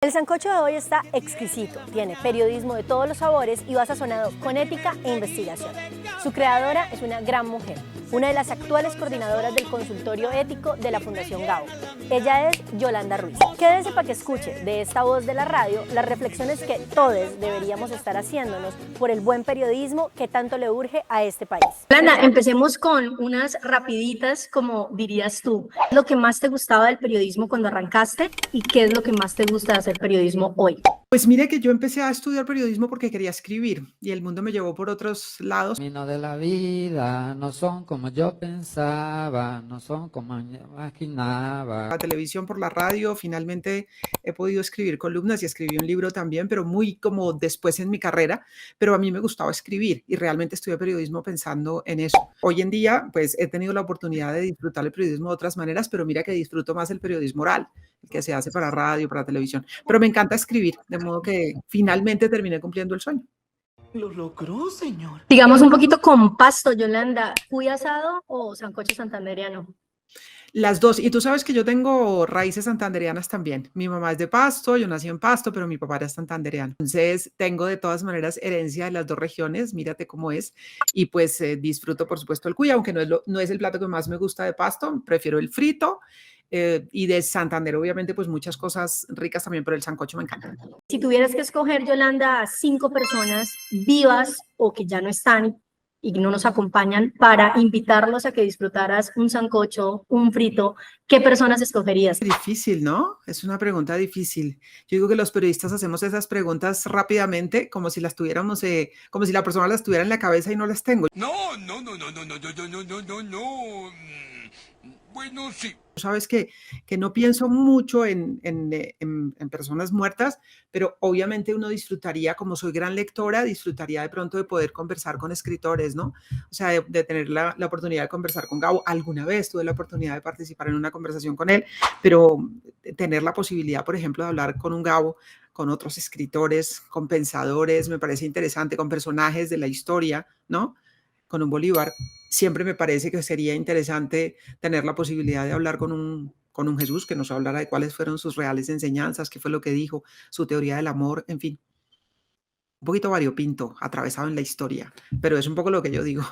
El sancocho de hoy está exquisito, tiene periodismo de todos los sabores y va sazonado con ética e investigación. Su creadora es una gran mujer, una de las actuales coordinadoras del consultorio ético de la Fundación Gabo. Ella es Yolanda Ruiz. Quédese para que escuche de esta voz de la radio las reflexiones que todos deberíamos estar haciéndonos por el buen periodismo que tanto le urge a este país. Yolanda, empecemos con unas rapiditas, como dirías tú. ¿Qué es lo que más te gustaba del periodismo cuando arrancaste y qué es lo que más te gusta de hacer periodismo hoy? Pues mire que yo empecé a estudiar periodismo porque quería escribir y el mundo me llevó por otros lados. Camino de la vida no son como yo pensaba, no son como yo imaginaba. La televisión, por la radio, finalmente he podido escribir columnas y escribí un libro también, pero muy como después en mi carrera, pero a mí me gustaba escribir y realmente estudié periodismo pensando en eso. Hoy en día, pues he tenido la oportunidad de disfrutar el periodismo de otras maneras, pero mira que disfruto más el periodismo oral, el que se hace para radio, para televisión, pero me encanta escribir, de modo que finalmente terminé cumpliendo el sueño. Lo logró, señor. Digamos un poquito con Pasto, Yolanda, ¿cuy asado o sancocho santandereano? Las dos, y tú sabes que yo tengo raíces santandereanas también. Mi mamá es de Pasto, yo nací en Pasto, pero mi papá era santandereano. Entonces tengo de todas maneras herencia de las dos regiones, mírate cómo es, y pues disfruto por supuesto el cuy, aunque no es el plato que más me gusta de Pasto, prefiero el frito. Y de Santander, obviamente, pues muchas cosas ricas también, pero el sancocho me encanta. Si tuvieras que escoger, Yolanda, a 5 personas vivas o que ya no están y no nos acompañan para invitarlos a que disfrutaras un sancocho, un frito, ¿qué personas escogerías? Difícil, ¿no? Es una pregunta difícil. Yo digo que los periodistas hacemos esas preguntas rápidamente, como si las tuviéramos, como si la persona las tuviera en la cabeza y no las tengo. No, no, no, no, no, no, no, no, no, no, no. Bueno, sí. Sabes que no pienso mucho en personas muertas, pero obviamente uno disfrutaría, como soy gran lectora, disfrutaría de pronto de poder conversar con escritores, ¿no? O sea, de tener la oportunidad de conversar con Gabo. Alguna vez tuve la oportunidad de participar en una conversación con él, pero tener la posibilidad, por ejemplo, de hablar con un Gabo, con otros escritores, con pensadores, me parece interesante, con personajes de la historia, ¿no? Con un Bolívar, siempre me parece que sería interesante tener la posibilidad de hablar con un Jesús que nos hablara de cuáles fueron sus reales enseñanzas, qué fue lo que dijo, su teoría del amor, en fin. Un poquito variopinto, atravesado en la historia, pero es un poco lo que yo digo,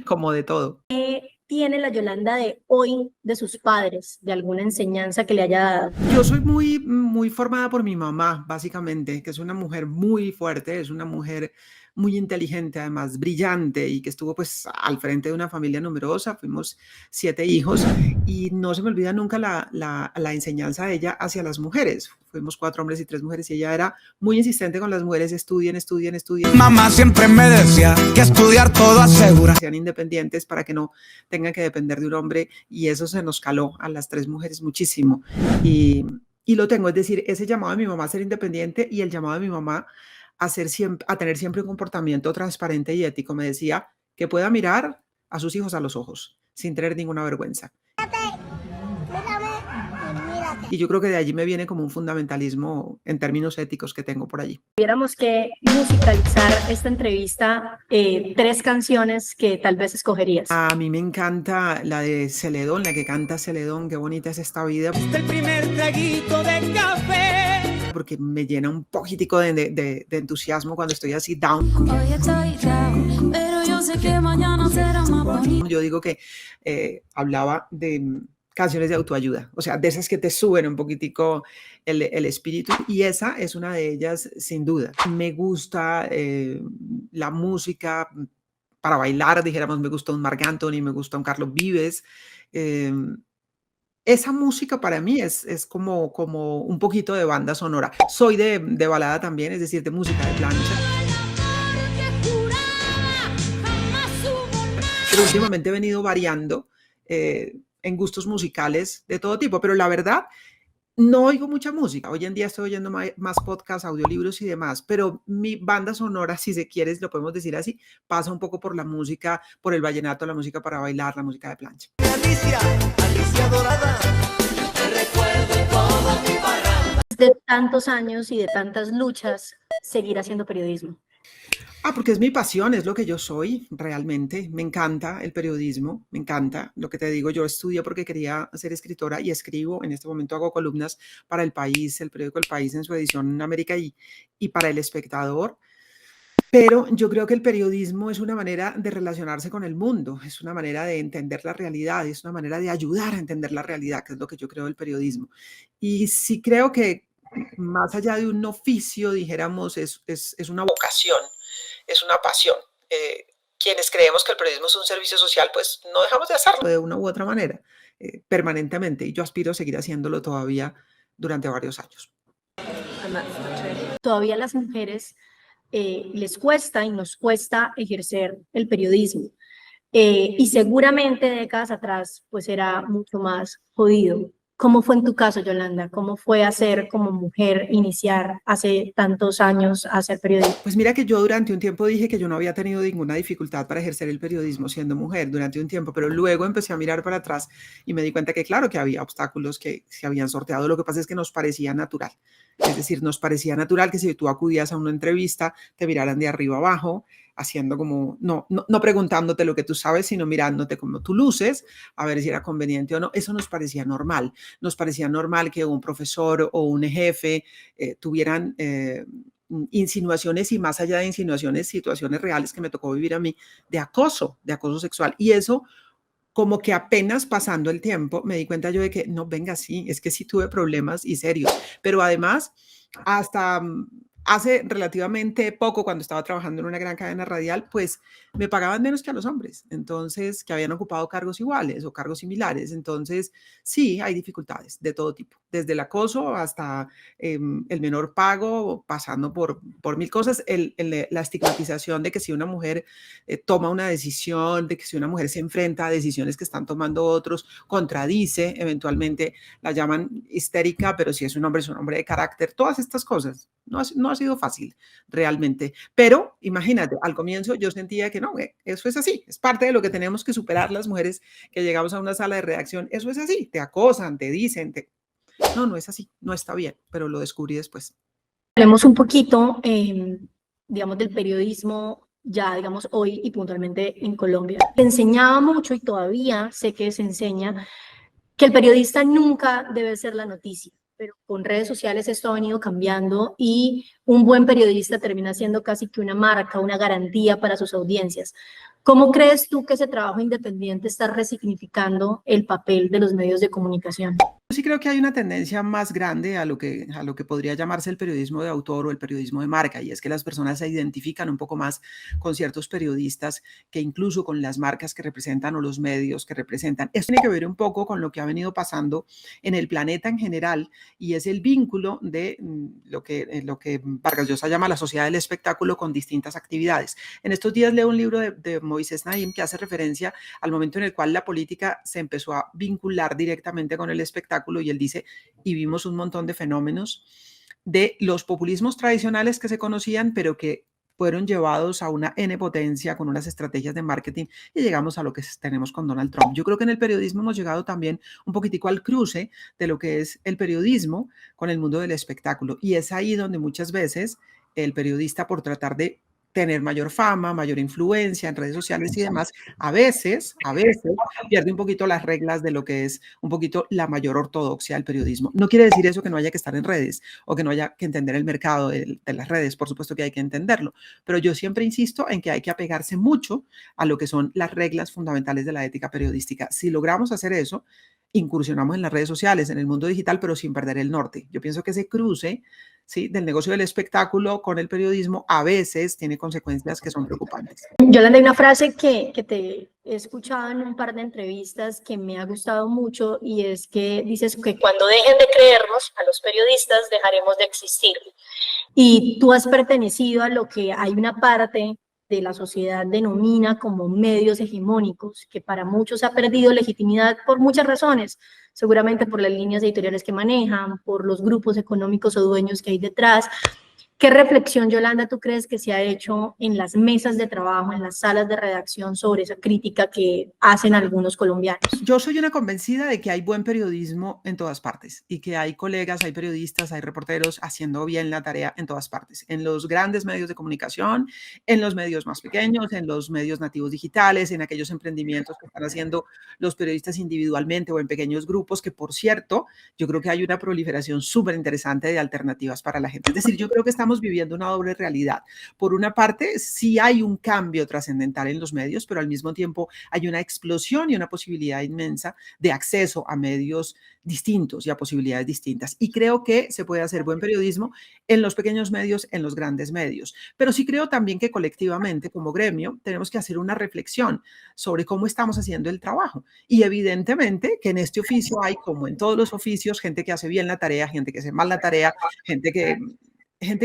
como de todo. ¿Qué tiene la Yolanda de hoy de sus padres, de alguna enseñanza que le haya dado? Yo soy muy formada por mi mamá, básicamente, que es una mujer muy fuerte, es una mujer muy inteligente, además brillante, y que estuvo pues al frente de una familia numerosa. Fuimos 7 hijos y no se me olvida nunca la enseñanza de ella hacia las mujeres. Fuimos 4 hombres y 3 mujeres y ella era muy insistente con las mujeres: estudien, estudien, estudien. Mamá siempre me decía que estudiar todo asegura. Sean independientes para que no tengan que depender de un hombre, y eso se nos caló a las 3 mujeres muchísimo. Y lo tengo, es decir, ese llamado de mi mamá a ser independiente y el llamado de mi mamá a tener siempre un comportamiento transparente y ético. Me decía que pueda mirar a sus hijos a los ojos sin tener ninguna vergüenza. Y yo creo que de allí me viene como un fundamentalismo en términos éticos que tengo por allí. Tuviéramos que musicalizar esta entrevista, 3 canciones que tal vez escogerías. A mí me encanta la de Celedón, la que canta Celedón, qué bonita es esta vida. El primer traguito de café. Porque me llena un poquitico de entusiasmo cuando estoy así down. Hoy estoy down, pero yo sé que mañana será más bonito. Yo digo que hablaba de canciones de autoayuda, o sea, de esas que te suben un poquitico el espíritu, y esa es una de ellas sin duda. Me gusta la música para bailar, dijéramos, me gusta un Marc Anthony, me gusta un Carlos Vives. Esa música para mí es como un poquito de banda sonora. Soy de balada también, es decir, de música de plancha. Pero últimamente he venido variando en gustos musicales de todo tipo, pero la verdad, no oigo mucha música. Hoy en día estoy oyendo más podcasts, audiolibros y demás, pero mi banda sonora, si se quiere, lo podemos decir así, pasa un poco por la música, por el vallenato, la música para bailar, la música de plancha. Alicia, Alicia dorada. Recuerdo todo mi barra. De tantos años y de tantas luchas, seguir haciendo periodismo. Porque es mi pasión, es lo que yo soy realmente. Me encanta el periodismo, me encanta. Lo que te digo, yo estudié porque quería ser escritora y escribo. En este momento hago columnas para El País, el periódico El País en su edición en América y para El Espectador. Pero yo creo que el periodismo es una manera de relacionarse con el mundo, es una manera de entender la realidad, es una manera de ayudar a entender la realidad, que es lo que yo creo del periodismo. Y sí creo que más allá de un oficio, dijéramos, es una vocación, es una pasión. Quienes creemos que el periodismo es un servicio social, pues no dejamos de hacerlo de una u otra manera, permanentemente. Y yo aspiro a seguir haciéndolo todavía durante varios años. Todavía las mujeres les cuesta y nos cuesta ejercer el periodismo. Y seguramente décadas atrás pues era mucho más jodido. ¿Cómo fue en tu caso, Yolanda? ¿Cómo fue hacer como mujer, iniciar hace tantos años a hacer periodismo? Pues mira que yo durante un tiempo dije que yo no había tenido ninguna dificultad para ejercer el periodismo siendo mujer durante un tiempo, pero luego empecé a mirar para atrás y me di cuenta que claro que había obstáculos que se habían sorteado. Lo que pasa es que nos parecía natural. Es decir, nos parecía natural que si tú acudías a una entrevista te miraran de arriba abajo, haciendo como, no preguntándote lo que tú sabes, sino mirándote como tú luces, a ver si era conveniente o no. Eso nos parecía normal. Nos parecía normal que un profesor o un jefe tuvieran insinuaciones y más allá de insinuaciones, situaciones reales que me tocó vivir a mí de acoso sexual. Y eso como que apenas pasando el tiempo me di cuenta yo de que no, venga, sí, es que sí tuve problemas y serios, pero además hasta hace relativamente poco, cuando estaba trabajando en una gran cadena radial, pues me pagaban menos que a los hombres, entonces, que habían ocupado cargos iguales o cargos similares. Entonces, sí, hay dificultades de todo tipo, desde el acoso hasta el menor pago, pasando por mil cosas, la estigmatización de que si una mujer toma una decisión, de que si una mujer se enfrenta a decisiones que están tomando otros, contradice, eventualmente la llaman histérica, pero si es un hombre de carácter, todas estas cosas. No ha sido fácil realmente, pero imagínate, al comienzo yo sentía que no, eso es así, es parte de lo que tenemos que superar las mujeres que llegamos a una sala de redacción, eso es así, te acosan, te dicen, no es así, no está bien, pero lo descubrí después. Hablemos un poquito, digamos, del periodismo ya, digamos, hoy y puntualmente en Colombia. Se enseñaba mucho y todavía sé que se enseña que el periodista nunca debe ser la noticia, pero con redes sociales esto ha venido cambiando y un buen periodista termina siendo casi que una marca, una garantía para sus audiencias. ¿Cómo crees tú que ese trabajo independiente está resignificando el papel de los medios de comunicación? Yo sí creo que hay una tendencia más grande a lo que podría llamarse el periodismo de autor o el periodismo de marca, y es que las personas se identifican un poco más con ciertos periodistas que incluso con las marcas que representan o los medios que representan. Eso tiene que ver un poco con lo que ha venido pasando en el planeta en general, y es el vínculo de lo que Vargas Llosa llama la sociedad del espectáculo con distintas actividades. En estos días leo un libro de Moisés Naim que hace referencia al momento en el cual la política se empezó a vincular directamente con el espectáculo, y él dice, y vimos un montón de fenómenos de los populismos tradicionales que se conocían, pero que fueron llevados a una N potencia con unas estrategias de marketing, y llegamos a lo que tenemos con Donald Trump. Yo creo que en el periodismo hemos llegado también un poquitico al cruce de lo que es el periodismo con el mundo del espectáculo, y es ahí donde muchas veces el periodista, por tratar de tener mayor fama, mayor influencia en redes sociales y demás, a veces pierde un poquito las reglas de lo que es un poquito la mayor ortodoxia del periodismo. No quiere decir eso que no haya que estar en redes o que no haya que entender el mercado de las redes, por supuesto que hay que entenderlo, pero yo siempre insisto en que hay que apegarse mucho a lo que son las reglas fundamentales de la ética periodística. Si logramos hacer eso, incursionamos en las redes sociales, en el mundo digital, pero sin perder el norte. Yo pienso que ese cruce, ¿sí?, del negocio del espectáculo con el periodismo a veces tiene consecuencias que son preocupantes. Yolanda, hay una frase que te he escuchado en un par de entrevistas que me ha gustado mucho, y es que dices que cuando dejen de creernos a los periodistas, dejaremos de existir. Y tú has pertenecido a lo que hay una parte de la sociedad denomina como medios hegemónicos, que para muchos ha perdido legitimidad por muchas razones, seguramente por las líneas editoriales que manejan, por los grupos económicos o dueños que hay detrás, ¿Qué reflexión, Yolanda, tú crees que se ha hecho en las mesas de trabajo, en las salas de redacción sobre esa crítica que hacen algunos colombianos? Yo soy una convencida de que hay buen periodismo en todas partes y que hay colegas, hay periodistas, hay reporteros haciendo bien la tarea en todas partes, en los grandes medios de comunicación, en los medios más pequeños, en los medios nativos digitales, en aquellos emprendimientos que están haciendo los periodistas individualmente o en pequeños grupos, que por cierto, yo creo que hay una proliferación súper interesante de alternativas para la gente. Es decir, yo creo que estamos viviendo una doble realidad. Por una parte, sí hay un cambio trascendental en los medios, pero al mismo tiempo hay una explosión y una posibilidad inmensa de acceso a medios distintos y a posibilidades distintas. Y creo que se puede hacer buen periodismo en los pequeños medios, en los grandes medios. Pero sí creo también que colectivamente, como gremio, tenemos que hacer una reflexión sobre cómo estamos haciendo el trabajo. Y evidentemente que en este oficio hay, como en todos los oficios, gente que hace bien la tarea, gente que hace mal la tarea, gente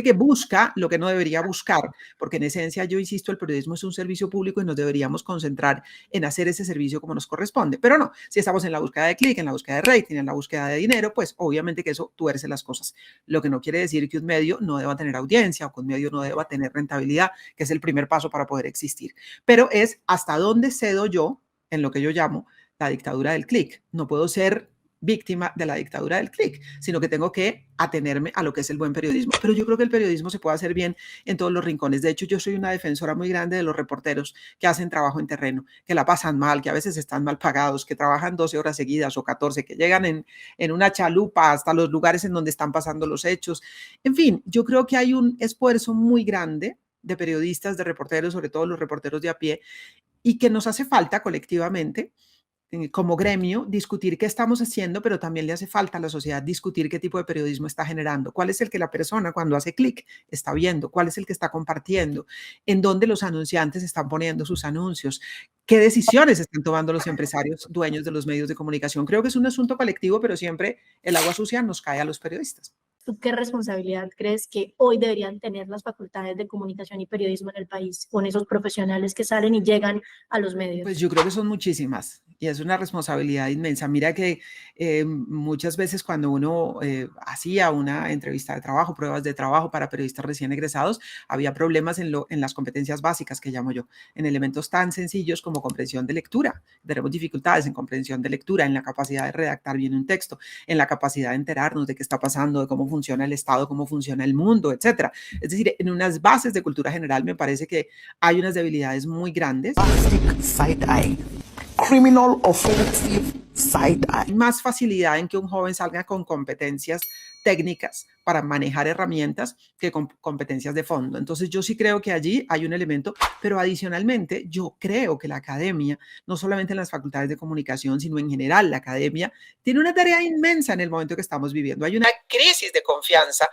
que busca lo que no debería buscar, porque en esencia, yo insisto, el periodismo es un servicio público y nos deberíamos concentrar en hacer ese servicio como nos corresponde. Pero no, si estamos en la búsqueda de clic, en la búsqueda de rating, en la búsqueda de dinero, pues obviamente que eso tuerce las cosas. Lo que no quiere decir que un medio no deba tener audiencia o que un medio no deba tener rentabilidad, que es el primer paso para poder existir. Pero es hasta dónde cedo yo en lo que yo llamo la dictadura del clic. No puedo ser víctima de la dictadura del clic, sino que tengo que atenerme a lo que es el buen periodismo. Pero yo creo que el periodismo se puede hacer bien en todos los rincones. De hecho, yo soy una defensora muy grande de los reporteros que hacen trabajo en terreno, que la pasan mal, que a veces están mal pagados, que trabajan 12 horas seguidas o 14, que llegan en una chalupa hasta los lugares en donde están pasando los hechos. En fin, yo creo que hay un esfuerzo muy grande de periodistas, de reporteros, sobre todo los reporteros de a pie, y que nos hace falta colectivamente como gremio, discutir qué estamos haciendo, pero también le hace falta a la sociedad discutir qué tipo de periodismo está generando, cuál es el que la persona cuando hace clic está viendo, cuál es el que está compartiendo, en dónde los anunciantes están poniendo sus anuncios, qué decisiones están tomando los empresarios dueños de los medios de comunicación. Creo que es un asunto colectivo, pero siempre el agua sucia nos cae a los periodistas. ¿Tú qué responsabilidad crees que hoy deberían tener las facultades de comunicación y periodismo en el país con esos profesionales que salen y llegan a los medios? Pues yo creo que son muchísimas y es una responsabilidad inmensa. Mira que muchas veces cuando uno hacía una entrevista de trabajo, pruebas de trabajo para periodistas recién egresados, había problemas en las competencias básicas que llamo yo, en elementos tan sencillos como comprensión de lectura. Tenemos dificultades en comprensión de lectura, en la capacidad de redactar bien un texto, en la capacidad de enterarnos de qué está pasando, de cómo funciona el Estado, cómo funciona el mundo, etcétera. Es decir, en unas bases de cultura general me parece que hay unas debilidades muy grandes. Side-eye. Criminal offensive side-eye. Hay más facilidad en que un joven salga con competencias técnicas para manejar herramientas que con competencias de fondo. Entonces yo sí creo que allí hay un elemento, pero adicionalmente yo creo que la academia, no solamente en las facultades de comunicación, sino en general la academia, tiene una tarea inmensa en el momento que estamos viviendo. Hay una crisis de confianza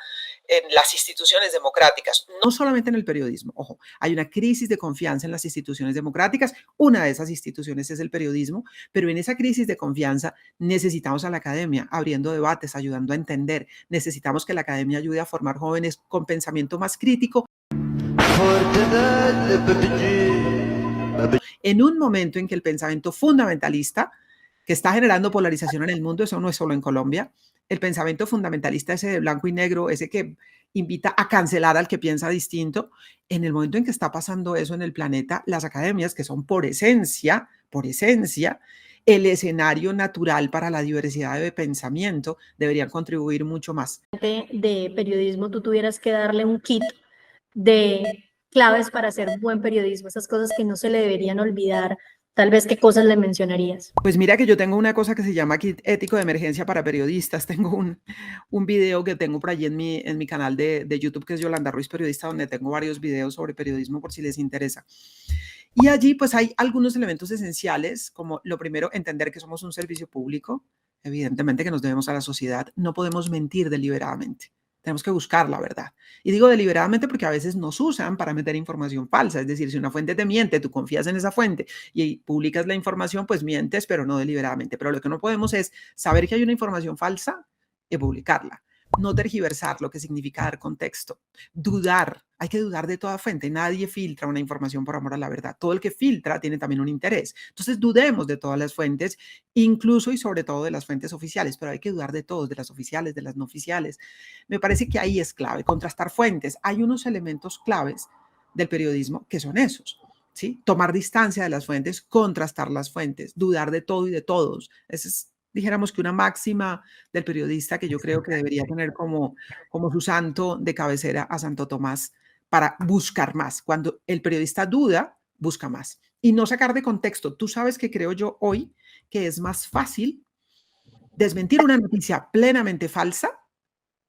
en las instituciones democráticas, no solamente en el periodismo. Ojo, hay una crisis de confianza en las instituciones democráticas. Una de esas instituciones es el periodismo, pero en esa crisis de confianza necesitamos a la academia abriendo debates, ayudando a entender. Necesitamos que la academia ayude a formar jóvenes con pensamiento más crítico. En un momento en que el pensamiento fundamentalista, que está generando polarización en el mundo, eso no es solo en Colombia, el pensamiento fundamentalista ese de blanco y negro, ese que invita a cancelar al que piensa distinto, en el momento en que está pasando eso en el planeta, las academias, que son por esencia, el escenario natural para la diversidad de pensamiento, deberían contribuir mucho más. De periodismo, tú tuvieras que darle un kit de claves para hacer buen periodismo, esas cosas que no se le deberían olvidar, tal vez, ¿qué cosas le mencionarías? Pues mira que yo tengo una cosa que se llama kit ético de emergencia para periodistas. Tengo un video que tengo por allí en mi canal de YouTube, que es Yolanda Ruiz Periodista, donde tengo varios videos sobre periodismo por si les interesa. Y allí pues hay algunos elementos esenciales, como lo primero, entender que somos un servicio público, evidentemente que nos debemos a la sociedad, no podemos mentir deliberadamente. Tenemos que buscar la verdad. Y digo deliberadamente porque a veces nos usan para meter información falsa. Es decir, si una fuente te miente, tú confías en esa fuente y publicas la información, pues mientes, pero no deliberadamente. Pero lo que no podemos es saber que hay una información falsa y publicarla. No tergiversar, lo que significa dar contexto. Dudar, hay que dudar de toda fuente. Nadie filtra una información por amor a la verdad. Todo el que filtra tiene también un interés. Entonces dudemos de todas las fuentes, incluso y sobre todo de las fuentes oficiales, pero hay que dudar de todos, de las oficiales, de las no oficiales. Me parece que ahí es clave, contrastar fuentes. Hay unos elementos claves del periodismo que son esos. ¿Sí? Tomar distancia de las fuentes, contrastar las fuentes, dudar de todo y de todos. Esa es, dijéramos que una máxima del periodista que yo creo que debería tener como su santo de cabecera a Santo Tomás para buscar más. Cuando el periodista duda, busca más. Y no sacar de contexto. Tú sabes que creo yo hoy que es más fácil desmentir una noticia plenamente falsa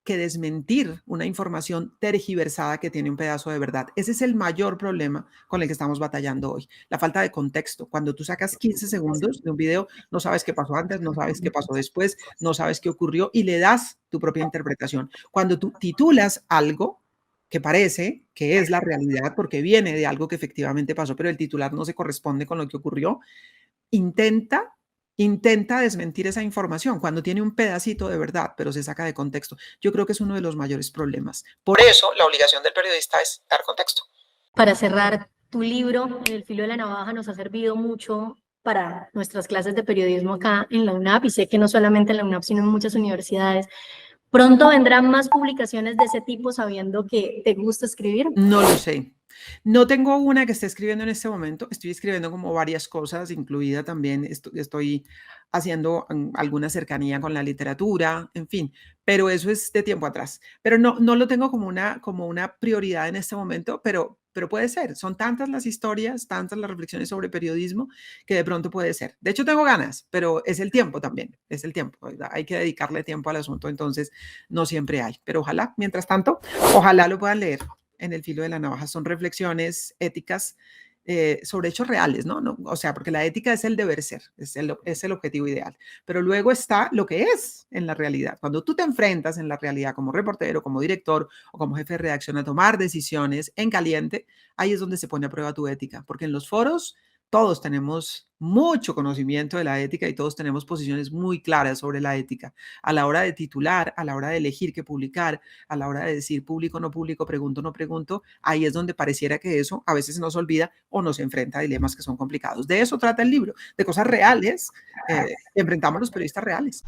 que desmentir una información tergiversada que tiene un pedazo de verdad. Ese es el mayor problema con el que estamos batallando hoy, la falta de contexto. Cuando tú sacas 15 segundos de un video, no sabes qué pasó antes, no sabes qué pasó después, no sabes qué ocurrió y le das tu propia interpretación. Cuando tú titulas algo que parece que es la realidad porque viene de algo que efectivamente pasó, pero el titular no se corresponde con lo que ocurrió, intenta desmentir esa información cuando tiene un pedacito de verdad, pero se saca de contexto. Yo creo que es uno de los mayores problemas. Por eso, la obligación del periodista es dar contexto. Para cerrar, tu libro, En el filo de la navaja, nos ha servido mucho para nuestras clases de periodismo acá en la UNAP, y sé que no solamente en la UNAP, sino en muchas universidades. ¿Pronto vendrán más publicaciones de ese tipo sabiendo que te gusta escribir? No lo sé. No tengo una que esté escribiendo en este momento. Estoy escribiendo como varias cosas, incluida también estoy haciendo alguna cercanía con la literatura, en fin, pero eso es de tiempo atrás. Pero no lo tengo como una prioridad en este momento, pero puede ser. Son tantas las historias, tantas las reflexiones sobre periodismo que de pronto puede ser. De hecho, tengo ganas, pero es el tiempo también, es el tiempo, ¿verdad? Hay que dedicarle tiempo al asunto, entonces no siempre hay. Pero ojalá, mientras tanto, ojalá lo puedan leer. En el filo de la navaja son reflexiones éticas sobre hechos reales, ¿no? O sea, porque la ética es el deber ser, es el objetivo ideal, pero luego está lo que es en la realidad. Cuando tú te enfrentas en la realidad como reportero, como director o como jefe de redacción a tomar decisiones en caliente, ahí es donde se pone a prueba tu ética, porque en los foros todos tenemos mucho conocimiento de la ética y todos tenemos posiciones muy claras sobre la ética. A la hora de titular, a la hora de elegir qué publicar, a la hora de decir público, no público, pregunto, no pregunto, ahí es donde pareciera que eso a veces nos olvida o nos enfrenta a dilemas que son complicados. De eso trata el libro, de cosas reales, enfrentamos a los periodistas reales.